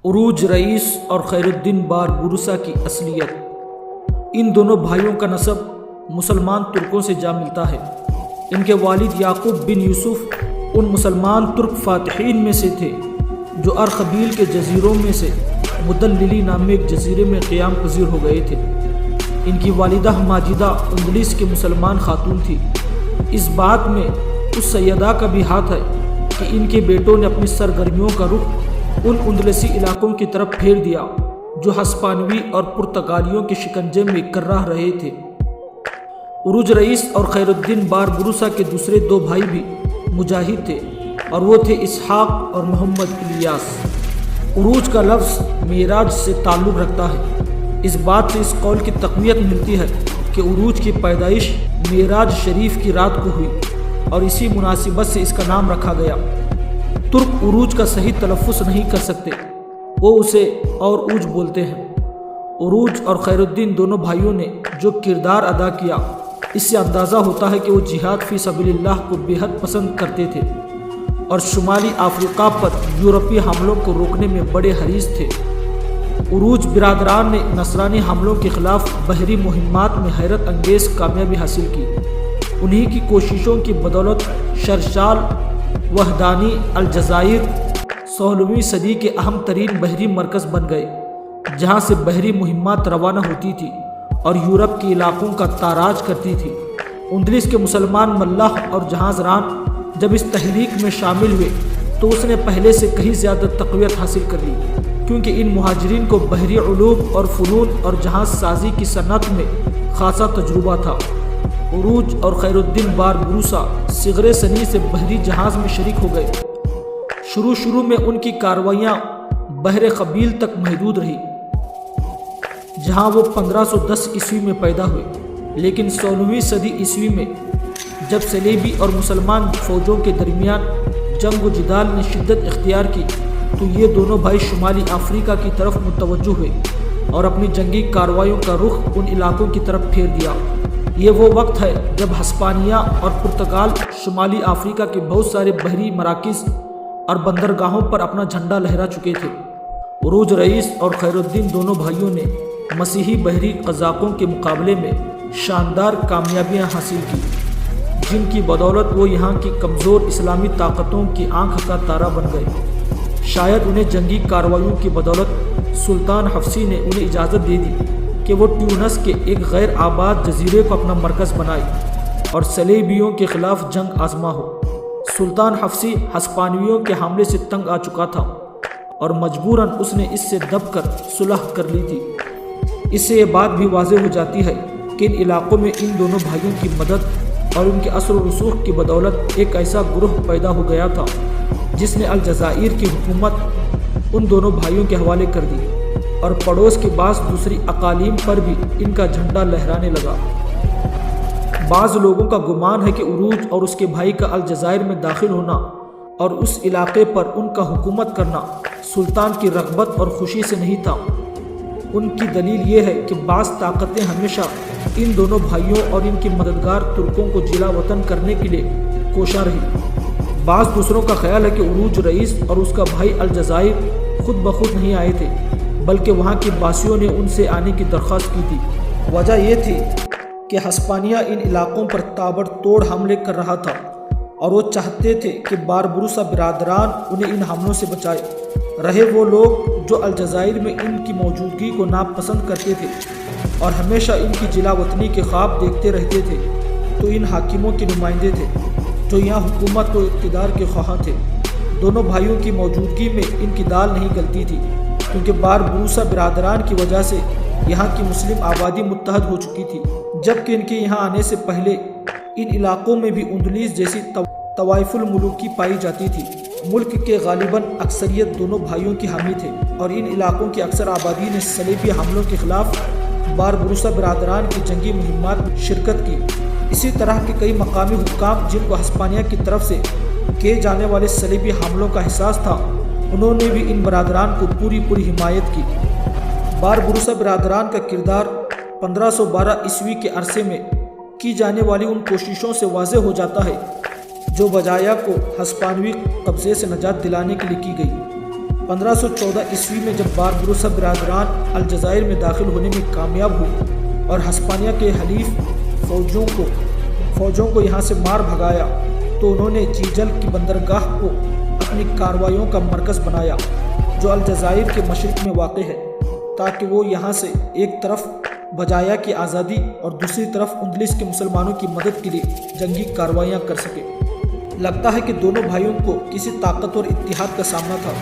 عروج رئیس اور خیر الدین باربروسا کی اصلیت۔ ان دونوں بھائیوں کا نسب مسلمان ترکوں سے جا ملتا ہے۔ ان کے والد یعقوب بن یوسف ان مسلمان ترک فاتحین میں سے تھے جو ارخبیل کے جزیروں میں سے مدللی نامی ایک جزیرے میں قیام پذیر ہو گئے تھے۔ ان کی والدہ ماجدہ اندلس کے مسلمان خاتون تھی۔ اس بات میں اس سیدہ کا بھی ہاتھ ہے کہ ان کے بیٹوں نے اپنی سرگرمیوں کا رخ ان اندلسی علاقوں کی طرف پھیر دیا جو ہسپانوی اور پرتگالیوں کے شکنجے میں کرہ رہے تھے۔ عروج رئیس اور خیر الدین باربروسا کے دوسرے دو بھائی بھی مجاہد تھے اور وہ تھے اسحاق اور محمد الیاس۔ عروج کا لفظ معراج سے تعلق رکھتا ہے۔ اس بات سے اس قول کی تقویت ملتی ہے کہ عروج کی پیدائش معراج شریف کی رات کو ہوئی اور اسی مناسبت سے اس کا نام رکھا گیا۔ ترک عروج کا صحیح تلفظ نہیں کر سکتے، وہ اسے اور اوج بولتے ہیں۔ عروج اور خیر الدین دونوں بھائیوں نے جو کردار ادا کیا اس سے اندازہ ہوتا ہے کہ وہ جہاد فی سبیل اللہ کو بے حد پسند کرتے تھے اور شمالی افریقہ پر یورپی حملوں کو روکنے میں بڑے حریص تھے۔ عروج برادران نے نصرانی حملوں کے خلاف بحری مہمات میں حیرت انگیز کامیابی حاصل کی۔ انہی کی کوششوں کی بدولت شرشال وحدانی الجزائر 16ویں صدی کے اہم ترین بحری مرکز بن گئے، جہاں سے بحری مہمات روانہ ہوتی تھی اور یورپ کے علاقوں کا تاراج کرتی تھی۔ اندلس کے مسلمان ملاح اور جہاز ران جب اس تحریک میں شامل ہوئے تو اس نے پہلے سے کہیں زیادہ تقویت حاصل کر لی، کیونکہ ان مہاجرین کو بحری علوم اور فنون اور جہاز سازی کی صنعت میں خاصا تجربہ تھا۔ عروج اور خیر الدین باربروسا صغر سنی سے بحری جہاز میں شریک ہو گئے۔ شروع میں ان کی کاروائیاں بحر قبیل تک محدود رہی، جہاں وہ 1510 عیسوی میں پیدا ہوئے، لیکن 16ویں صدی عیسوی میں جب صلیبی اور مسلمان فوجوں کے درمیان جنگ و جدال نے شدت اختیار کی تو یہ دونوں بھائی شمالی افریقہ کی طرف متوجہ ہوئے اور اپنی جنگی کارروائیوں کا رخ ان علاقوں کی طرف پھیر دیا۔ یہ وہ وقت ہے جب ہسپانیہ اور پرتگال شمالی افریقہ کے بہت سارے بحری مراکز اور بندرگاہوں پر اپنا جھنڈا لہرا چکے تھے۔ عروج رئیس اور خیر الدین دونوں بھائیوں نے مسیحی بحری قزاقوں کے مقابلے میں شاندار کامیابیاں حاصل کی، جن کی بدولت وہ یہاں کی کمزور اسلامی طاقتوں کی آنکھ کا تارا بن گئے۔ شاید انہیں جنگی کارروائیوں کی بدولت سلطان حفصی نے انہیں اجازت دے دی کہ وہ ٹیونس کے ایک غیر آباد جزیرے کو اپنا مرکز بنائے اور صلیبیوں کے خلاف جنگ آزما ہو۔ سلطان حفصی ہسپانویوں کے حملے سے تنگ آ چکا تھا اور مجبوراً اس نے اس سے دب کر صلح کر لی تھی۔ اس سے یہ بات بھی واضح ہو جاتی ہے کہ ان علاقوں میں ان دونوں بھائیوں کی مدد اور ان کے اثر و رسوخ کی بدولت ایک ایسا گروہ پیدا ہو گیا تھا جس نے الجزائر کی حکومت ان دونوں بھائیوں کے حوالے کر دی اور پڑوس کے بعض دوسری اقالیم پر بھی ان کا جھنڈا لہرانے لگا۔ بعض لوگوں کا گمان ہے کہ عروج اور اس کے بھائی کا الجزائر میں داخل ہونا اور اس علاقے پر ان کا حکومت کرنا سلطان کی رغبت اور خوشی سے نہیں تھا۔ ان کی دلیل یہ ہے کہ بعض طاقتیں ہمیشہ ان دونوں بھائیوں اور ان کے مددگار ترکوں کو جلا وطن کرنے کے لیے کوشاں رہی۔ بعض دوسروں کا خیال ہے کہ عروج رئیس اور اس کا بھائی الجزائر خود بخود نہیں آئے تھے، بلکہ وہاں کے باسیوں نے ان سے آنے کی درخواست کی تھی۔ وجہ یہ تھی کہ ہسپانیہ ان علاقوں پر تابڑ توڑ حملے کر رہا تھا اور وہ چاہتے تھے کہ باربروسا برادران انہیں ان حملوں سے بچائے۔ رہے وہ لوگ جو الجزائر میں ان کی موجودگی کو ناپسند کرتے تھے اور ہمیشہ ان کی جلا وطنی کے خواب دیکھتے رہتے تھے، تو ان حاکموں کے نمائندے تھے جو یہاں حکومت و اقتدار کے خواہاں تھے۔ دونوں بھائیوں کی موجودگی میں ان کی دال نہیں گلتی تھی، کیونکہ باربروسا برادران کی وجہ سے یہاں کی مسلم آبادی متحد ہو چکی تھی، جبکہ ان کے یہاں آنے سے پہلے ان علاقوں میں بھی اندلس جیسی طوائف الملوکی پائی جاتی تھی۔ ملک کے غالباً اکثریت دونوں بھائیوں کی حامی تھے اور ان علاقوں کی اکثر آبادی نے صلیبی حملوں کے خلاف باربروسا برادران کی جنگی مہمات میں شرکت کی۔ اسی طرح کے کئی مقامی حکام جن کو ہسپانیہ کی طرف سے کیے جانے والے صلیبی حملوں کا احساس تھا، انہوں نے بھی ان برادران کو پوری حمایت کی۔ باربروسا برادران کا کردار 1512 عیسوی کے عرصے میں کی جانے والی ان کوششوں سے واضح ہو جاتا ہے جو بجایا کو ہسپانوی قبضے سے نجات دلانے کے لیے کی گئی۔ 1514 عیسوی میں جب باربروسا برادران الجزائر میں داخل ہونے میں کامیاب ہوئے اور ہسپانیہ کے حلیف فوجوں کو یہاں سے مار بھگایا تو انہوں نے چیجل کی بندرگاہ کو اپنی کارروائیوں کا مرکز بنایا جو الجزائر کے مشرق میں واقع ہے، تاکہ وہ یہاں سے ایک طرف بجایا کی آزادی اور دوسری طرف اندلس کے مسلمانوں کی مدد کے لیے جنگی کارروائیاں کر سکے۔ لگتا ہے کہ دونوں بھائیوں کو کسی طاقتور اتحاد کا سامنا تھا،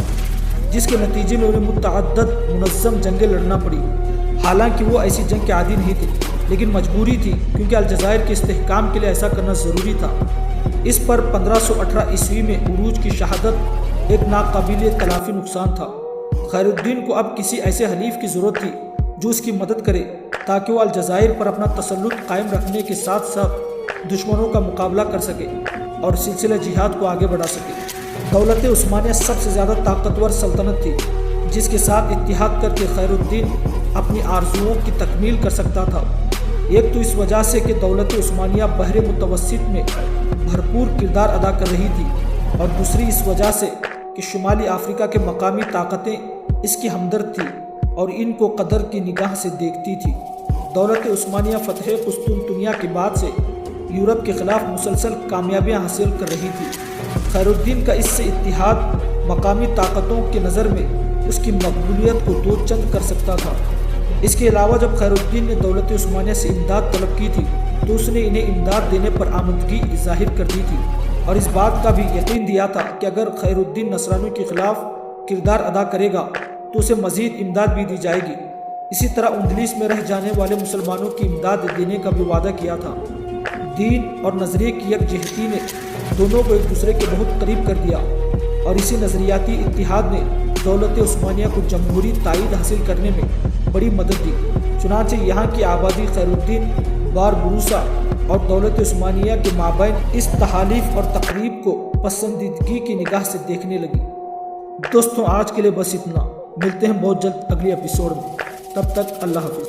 جس کے نتیجے میں انہیں متعدد منظم جنگیں لڑنا پڑی۔ حالانکہ وہ ایسی جنگ کے عادی نہیں تھے، لیکن مجبوری تھی کیونکہ الجزائر کے استحکام کے لیے ایسا کرنا ضروری تھا۔ اس پر 1518 عیسوی میں عروج کی شہادت ایک ناقابل تلافی نقصان تھا۔ خیر الدین کو اب کسی ایسے حلیف کی ضرورت تھی جو اس کی مدد کرے تاکہ وہ الجزائر پر اپنا تسلط قائم رکھنے کے ساتھ ساتھ دشمنوں کا مقابلہ کر سکے اور سلسلہ جہاد کو آگے بڑھا سکے۔ دولت عثمانیہ سب سے زیادہ طاقتور سلطنت تھی جس کے ساتھ اتحاد کر کے خیر الدین اپنی آرزوؤں کی تکمیل کر سکتا تھا۔ ایک تو اس وجہ سے کہ دولت عثمانیہ بحر متوسط میں بھرپور کردار ادا کر رہی تھی، اور دوسری اس وجہ سے کہ شمالی افریقہ کے مقامی طاقتیں اس کی ہمدرد تھیں اور ان کو قدر کی نگاہ سے دیکھتی تھی۔ دولت عثمانیہ فتح قسطنطنیہ کے بعد سے یورپ کے خلاف مسلسل کامیابیاں حاصل کر رہی تھی۔ خیر الدین کا اس سے اتحاد مقامی طاقتوں کے نظر میں اس کی مقبولیت کو دو چند کر سکتا تھا۔ اس کے علاوہ جب خیر الدین نے دولت عثمانیہ سے امداد طلب کی تھی تو اس نے انہیں امداد دینے پر آمادگی ظاہر کر دی تھی، اور اس بات کا بھی یقین دیا تھا کہ اگر خیر الدین نصرانیوں کے خلاف کردار ادا کرے گا تو اسے مزید امداد بھی دی جائے گی۔ اسی طرح اندلس میں رہ جانے والے مسلمانوں کی امداد دینے کا بھی وعدہ کیا تھا۔ دین اور نظریے کی یکجہتی نے دونوں کو ایک دوسرے کے بہت قریب کر دیا، اور اسی نظریاتی اتحاد نے دولت عثمانیہ کو جمہوری تائید حاصل کرنے میں بڑی مدد دی۔ چنانچہ یہاں کی آبادی خیر الدین باربروسا اور دولت عثمانیہ کے مابین اس تحالف اور تقریب کو پسندیدگی کی نگاہ سے دیکھنے لگی۔ دوستوں، آج کے لیے بس اتنا، ملتے ہیں بہت جلد اگلی ایپیسوڈ میں، تب تک اللہ حافظ۔